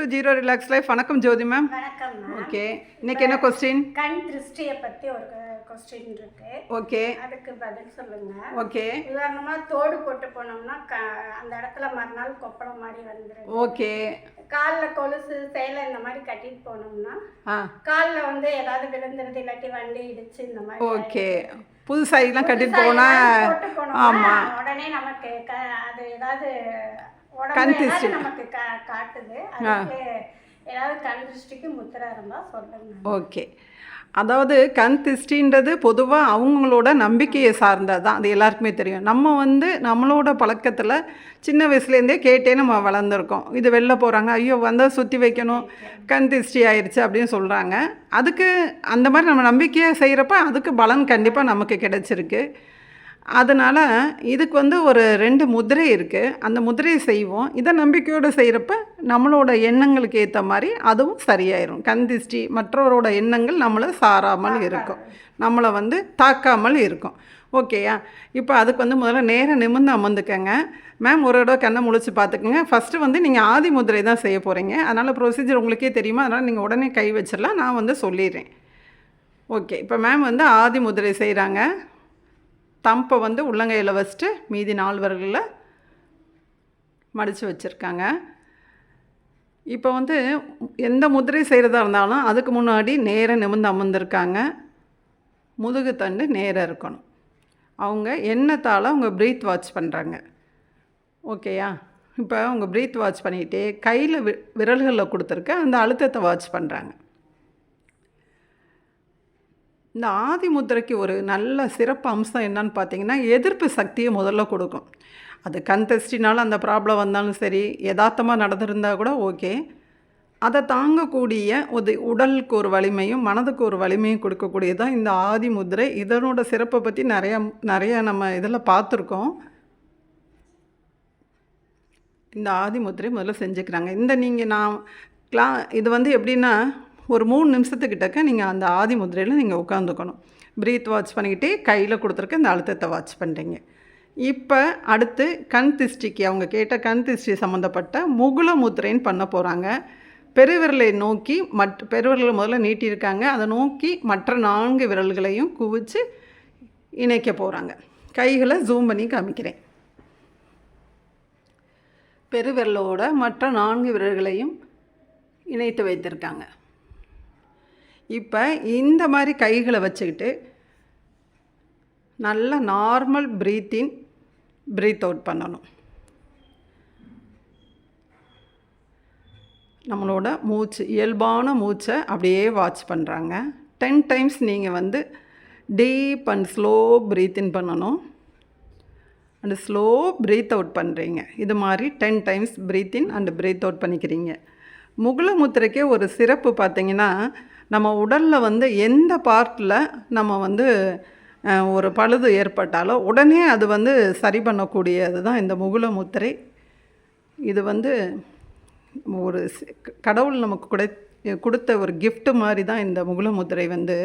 To zero relax life. வணக்கம் ஜோதி ma'am. வணக்கம் ma'am. Okay, இன்னைக்கு என்ன கொஸ்டின்? கண் திருஷ்டியை பற்றி ஒரு கொஸ்டின் இருக்கு. ஓகே, அதுக்கு பதில் சொல்லுங்க. ஓகே. உதாரணமா தோடு போட்டு போனோம்னா அந்த இடத்துல மறுநாள் கொப்பளம் மாதிரி வந்துடும். ஓகே. காலில் கொலுசு சேலை இந்த மாதிரி கட்டிட்டு போனோம்னா காலில் வந்து ஏதாவது விழுந்துருது, இல்லாட்டி வண்டி இடிச்சு இந்த மாதிரி. ஓகே, புது சாரிலாம் கட்டிட்டு போனா ஆமாம் உடனே நமக்கு அது ஏதாவது கண் திருஷ்டி நமக்கு காட்டுது. அதுக்கு ஏதாவது கண் திருஷ்டிக்கு முத்திரை இருந்தால் சொல்லுங்க. ஓகே, அதாவது கண் திருஷ்டின்றது பொதுவாக அவங்களோட நம்பிக்கையை சார்ந்தது தான். அது எல்லாருக்குமே தெரியும். நம்ம வந்து நம்மளோட பழக்கத்தில் சின்ன வயசுலேருந்தே கேட்டே நம்ம வளர்ந்துருக்கோம். இது வெளில போகிறாங்க, ஐயோ வந்தால் சுற்றி வைக்கணும், கண் திருஷ்டி ஆயிடுச்சு அப்படின்னு சொல்கிறாங்க. அதுக்கு அந்த மாதிரி நம்ம நம்பிக்கையை செய்கிறப்ப அதுக்கு பலன் கண்டிப்பாக நமக்கு கிடைச்சிருக்கு. அதனால் இதுக்கு வந்து ஒரு 2 முதிரை இருக்குது. அந்த முதிரையை செய்வோம். இதை நம்பிக்கையோடு செய்கிறப்ப நம்மளோட எண்ணங்களுக்கு ஏற்ற மாதிரி அதுவும் சரியாயிடும். கண் திருஷ்டி மற்றவரோட எண்ணங்கள் நம்மளை சாராமல் இருக்கும், நம்மளை வந்து தாக்காமல் இருக்கும். ஓகேயா? இப்போ அதுக்கு வந்து முதல்ல நேரம் நிமிர்ந்து அமர்ந்துக்கங்க. மேம் ஒரு தடவை கண்ணை முழிச்சு பார்த்துக்குங்க. ஃபஸ்ட்டு வந்து நீங்கள் ஆதி முதிரை தான் செய்ய போகிறீங்க. அதனால் ப்ரொசீஜர் உங்களுக்கே தெரியுமா, அதனால் நீங்கள் உடனே கை வச்சிடலாம். நான் வந்து சொல்லிடுறேன். ஓகே, இப்போ மேம் வந்து ஆதி முதிரை செய்கிறாங்க. தம்பை வந்து உள்ளங்கையில் வச்சுட்டு மீதி 4 விரல்களில் மடித்து வச்சுருக்காங்க. இப்போ வந்து எந்த முதிரை செய்கிறதா இருந்தாலும் அதுக்கு முன்னாடி நேரம் நிமிர்ந்து அமர்ந்திருக்காங்க. முதுகு தண்டு நேராக இருக்கணும். அவங்க எண்ணத்தால் அவங்க ப்ரீத் வாட்ச் பண்ணுறாங்க. ஓகேயா? இப்போ அவங்க ப்ரீத் வாட்ச் பண்ணிக்கிட்டே கையில் விரல்களில் கொடுத்துருக்க அந்த அழுத்தத்தை வாட்ச் பண்ணுறாங்க. இந்த ஆதி முத்திரைக்கு ஒரு நல்ல சிறப்பு அம்சம் என்னன்னு பார்த்தீங்கன்னா, எதிர்ப்பு சக்தியை முதல்ல கொடுக்கும். அது கண் திருஷ்டினால அந்த ப்ராப்ளம் வந்தாலும் சரி, யதார்த்தமாக நடந்திருந்தால் கூட ஓகே, அதை தாங்கக்கூடிய ஒரு உடலுக்கு ஒரு வலிமையும் மனதுக்கு ஒரு வலிமையும் கொடுக்கக்கூடியதான் இந்த ஆதி முத்திரை. இதனோட சிறப்பை பற்றி நிறையா நம்ம இதில் பார்த்துருக்கோம். இந்த ஆதி முத்திரை முதல்ல செஞ்சுக்கிறாங்க. இந்த இது வந்து எப்படின்னா, ஒரு 3 நிமிஷத்துக்கிட்டக்க நீங்கள் அந்த ஆதி முதிரையில் நீங்கள் உட்காந்துக்கணும். ப்ரீத் வாட்ச் பண்ணிக்கிட்டே கையில் கொடுத்துருக்க இந்த அழுத்தத்தை வாட்ச் பண்ணுறீங்க. இப்போ அடுத்து கண் திருஷ்டிக்கு அவங்க கேட்ட கண் திருஷ்டி சம்மந்தப்பட்ட முகுல முத்திரைன்னு பண்ண போகிறாங்க. பெருவிரலை நோக்கி பெருவிரலை முதல்ல நீட்டியிருக்காங்க. அதை நோக்கி மற்ற 4 விரல்களையும் குவிச்சு இணைக்க போகிறாங்க. கைகளை ஜூம் பண்ணி காமிக்கிறேன். பெருவிரலோட மற்ற 4 விரல்களையும் இணைத்து வைத்திருக்காங்க. இப்போ இந்த மாதிரி கைகளை வச்சுக்கிட்டு நல்லா normal breath in breathe out பண்ணணும். நம்மளோட மூச்சு, இயல்பான மூச்சை அப்படியே வாட்ச் பண்ணுறாங்க. 10 டைம்ஸ் நீங்கள் வந்து deep and slow breath in பண்ணணும் அண்டு ஸ்லோ ப்ரீத் அவுட் பண்ணுறீங்க. இது மாதிரி 10 times breath in and breath out பண்ணிக்கிறீங்க. முகுல முத்திரைக்கே ஒரு சிறப்பு பார்த்திங்கன்னா, நம்ம உடலில் வந்து எந்த பார்ட்டில் நம்ம வந்து ஒரு பழுது ஏற்பட்டாலோ உடனே அது வந்து சரி பண்ணக்கூடியது தான் இந்த முகுல முத்திரை. இது வந்து ஒரு கடவுள் நமக்கு கொடுத்த ஒரு கிஃப்ட் மாதிரி தான் இந்த முகுல முத்திரை வந்து.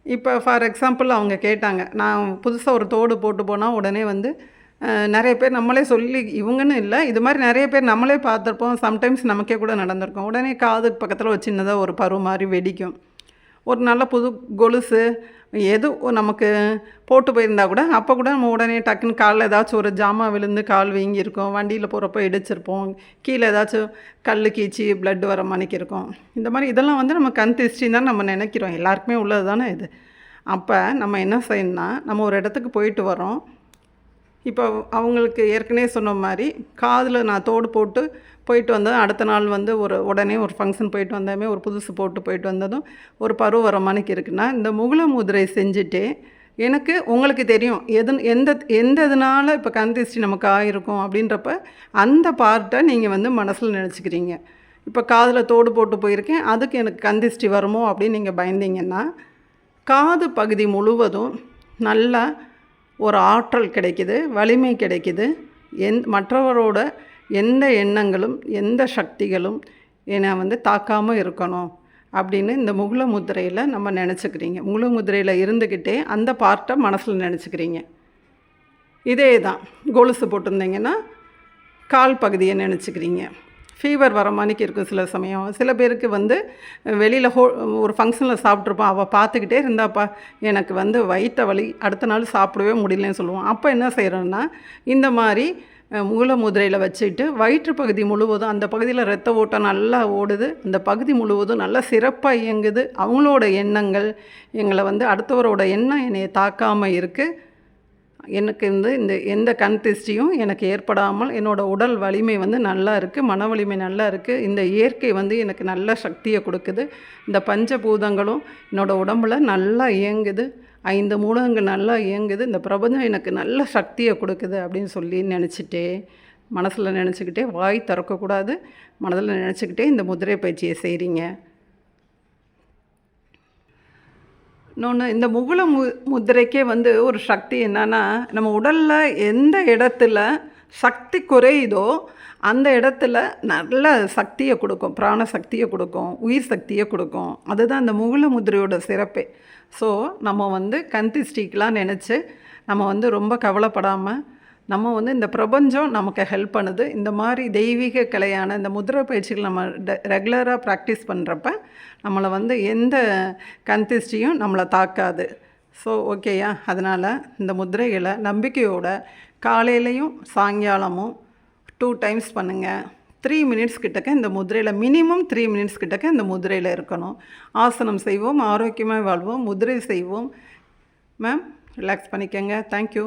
இப்போ ஃபார் எக்ஸாம்பிள் அவங்க கேட்டாங்க, நான் புதுசாக ஒரு தோடு போட்டு போனால் உடனே வந்து நிறைய பேர் நம்மளே சொல்லி, இவங்கன்னு இல்லை, இது மாதிரி நிறைய பேர் நம்மளே பார்த்துருப்போம். சம்டைம்ஸ் நமக்கே கூட நடந்திருக்கும். உடனே காதுக்கு பக்கத்தில் ஒரு சின்னதாக ஒரு பரு மாதிரி வெடிக்கும். ஒரு நல்ல புது கொலுசு எது நமக்கு போட்டு போயிருந்தா கூட அப்போ கூட நம்ம உடனே டக்குன்னு காலில் ஏதாச்சும் ஒரு ஜாமான் விழுந்து கால் வீங்கியிருக்கும், வண்டியில் போகிறப்போ இடிச்சிருப்போம், கீழே ஏதாச்சும் கல் கீச்சி ப்ளட் வர மணிக்கிருக்கும். இந்த மாதிரி இதெல்லாம் வந்து நம்ம கண் திருஷ்டின்னு தான் நம்ம நினைக்கிறோம். எல்லாருக்குமே உள்ளது தானே இது. அப்போ நம்ம என்ன செய்யணும்னா, நம்ம ஒரு இடத்துக்கு போயிட்டு வரோம். இப்போ அவங்களுக்கு ஏற்கனவே சொன்ன மாதிரி காதில் நான் தோடு போட்டு போயிட்டு வந்ததும் அடுத்த நாள் வந்து உடனே ஒரு ஃபங்க்ஷன் போயிட்டு வந்தாமே ஒரு புதுசு போட்டு போயிட்டு வந்ததும் ஒரு பரு வர மணிக்கு இருக்குன்னா, இந்த முகுல முதிரை செஞ்சுட்டு எனக்கு உங்களுக்கு தெரியும் எந்த இதனால் இப்போ கண் திருஷ்டி நமக்கு ஆகிருக்கும் அப்படின்றப்ப அந்த பார்ட்டை நீங்கள் வந்து மனசில் நினச்சிக்கிறீங்க. இப்போ காதில் தோடு போட்டு போயிருக்கேன், அதுக்கு எனக்கு கண் திருஷ்டி வருமோ அப்படின்னு நீங்கள் பயந்தீங்கன்னா, காது பகுதி முழுவதும் நல்லா ஒரு ஆற்றல் கிடைக்குது, வலிமை கிடைக்குது. மற்றவரோட எந்த எண்ணங்களும் எந்த சக்திகளும் என்னை வந்து தாக்காமல் இருக்கணும் அப்படின்னு இந்த முகுல முதிரையில் நம்ம நினச்சிக்கிறீங்க. முகுல முதிரையில் இருந்துக்கிட்டே அந்த பார்ட்டை மனசில் நினச்சிக்கிறீங்க. இதே தான் கொலுசு போட்டிருந்தீங்கன்னா கால் பகுதியை நினச்சிக்கிறீங்க. ஃபீவர் வர மாதிரிக்கு இருக்கும் சில சமயம். சில பேருக்கு வந்து வெளியில் ஒரு ஃபங்க்ஷனில் சாப்பிட்ருப்போம், அவள் பார்த்துக்கிட்டே இருந்தாப்பா எனக்கு வந்து வயிற்று வலி அடுத்த நாள் சாப்பிடவே முடியலன்னு சொல்லுவோம். அப்போ என்ன செய்கிறோன்னா இந்த மாதிரி மூல முதிரையில் வச்சுட்டு வயிற்று பகுதி முழுவதும், அந்த பகுதியில் இரத்த ஓட்டம் நல்லா ஓடுது, அந்த பகுதி முழுவதும் நல்லா சிறப்பாக இயங்குது. அவங்களோட எண்ணங்கள் எங்களை வந்து அடுத்தவரோட எண்ணம் என்னை தாக்காமல் இருக்குது. எனக்கு இந்த எந்த கண் திருஷ்டியும் எனக்கு ஏற்படாமல் என்னோடய உடல் வலிமை வந்து நல்லா இருக்குது, மன வலிமை நல்லா இருக்குது. இந்த இயற்கை வந்து எனக்கு நல்ல சக்தியை கொடுக்குது. இந்த பஞ்சபூதங்களும் என்னோடய உடம்புல நல்லா இயங்குது, 5 மூலங்கள் நல்லா இயங்குது. இந்த பிரபஞ்சம் எனக்கு நல்ல சக்தியை கொடுக்குது அப்படின்னு சொல்லி நினச்சிட்டே, மனசில் நினச்சிக்கிட்டே, வாய் திறக்கக்கூடாது, மனதில் நினச்சிக்கிட்டே இந்த முதிரை பயிற்சியை செய்கிறீங்க. இன்னொன்று, இந்த முகுல முதிரைக்கே வந்து ஒரு சக்தி என்னன்னா, நம்ம உடலில் எந்த இடத்துல சக்தி குறையுதோ அந்த இடத்துல நல்ல சக்தியை கொடுக்கும், பிராண சக்தியை கொடுக்கும், உயிர் சக்தியை கொடுக்கும். அதுதான் அந்த முகுல முதிரையோட சிறப்பே. ஸோ நம்ம வந்து கண் திருஷ்டிக்கெலாம் நினச்சி நம்ம வந்து ரொம்ப கவலைப்படாமல், நம்ம வந்து இந்த பிரபஞ்சம் நமக்கு ஹெல்ப் பண்ணுது. இந்த மாதிரி தெய்வீக கலையான இந்த முதிரை பயிற்சிகள் நம்ம ரெகுலராக ப்ராக்டிஸ் பண்ணுறப்ப நம்மளை வந்து எந்த கண் திருஷ்டியும் நம்மளை தாக்காது. ஸோ ஓகேயா, அதனால் இந்த முதிரைகளை நம்பிக்கையோட காலையிலையும் சாயங்காலமும் 2 டைம்ஸ் பண்ணுங்கள். 3 மினிட்ஸ் கிட்டக்க இந்த முதிரையில், மினிமம் 3 மினிட்ஸ் கிட்டக்க இந்த முதிரையில் இருக்கணும். ஆசனம் செய்வோம், ஆரோக்கியமாக வாழ்வோம், முதிரை செய்வோம். மேம் ரிலாக்ஸ் பண்ணிக்கோங்க. தேங்க்யூ.